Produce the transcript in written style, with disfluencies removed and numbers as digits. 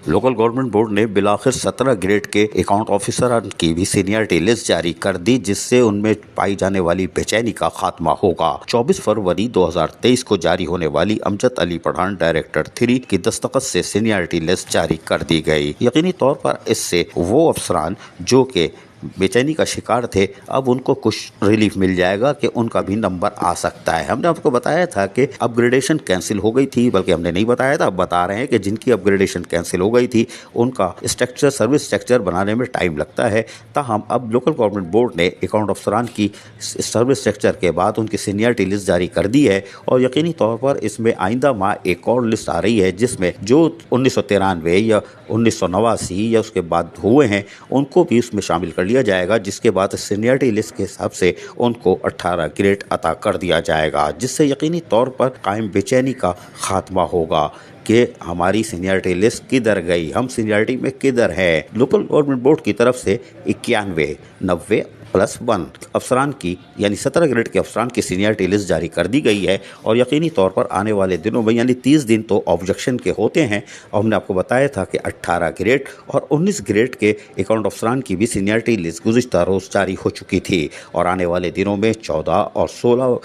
Local government board ने बिलाखिर 17 grade के account officer की भी सीनियरिटी लिस्ट जारी कर दी, जिससे उनमें पाई जाने वाली बेचैनी का खात्मा होगा। 24 फरवरी 2023 को जारी होने वाली अमजद अली पठान डायरेक्टर 3 की दस्तखत से सीनियरिटी लिस्ट जारी कर दी गई। यकीनी तौर पर इससे वो अफसरान जो कि बेचैनी का शिकार थे, अब उनको कुछ रिलीफ मिल जाएगा कि उनका भी नंबर आ सकता है। हमने आपको बताया था कि अपग्रेडेशन कैंसिल हो गई थी, बल्कि हमने नहीं बताया था, अब बता रहे हैं कि जिनकी अपग्रेडेशन कैंसिल हो गई थी उनका स्ट्रक्चर, सर्विस स्ट्रक्चर बनाने में टाइम लगता है। ताहम अब लोकल गवर्नमेंट बोर्ड ने अकाउंट अफसरान की सर्विस स्ट्रक्चर के बाद उनकी सीनियरिटी लिस्ट जारी कर दी है और यकीनी तौर पर इसमें आइंदा माह एक और लिस्ट आ रही है, जिसमें जो 1993 या 1989 या उसके बाद हुए हैं उनको भी उसमें शामिल कर लिया जाएगा, जिसके बाद सीनियरिटी लिस्ट के हिसाब से उनको 18 ग्रेड अता कर दिया जाएगा, जिससे यकीनी तौर पर कायम बेचैनी का खात्मा होगा कि हमारी सीनियरिटी लिस्ट किधर गई, हम सीनियरिटी में किधर है। लोकल गवर्नमेंट बोर्ड की तरफ से 91, 90 प्लस 1 अफसरान की यानी 17 ग्रेड के अफसरान की सीनियरिटी लिस्ट जारी कर दी गई है और यकीनी तौर पर आने वाले दिनों में यानी 30 दिन तो ऑब्जेक्शन के होते हैं। और हमने आपको बताया था कि 18 ग्रेड और 19 ग्रेड के अकाउंट अफसरान की भी सीनियरिटी लिस्ट गुज़िश्ता रोज़ जारी हो चुकी थी और आने वाले दिनों में 14 और 16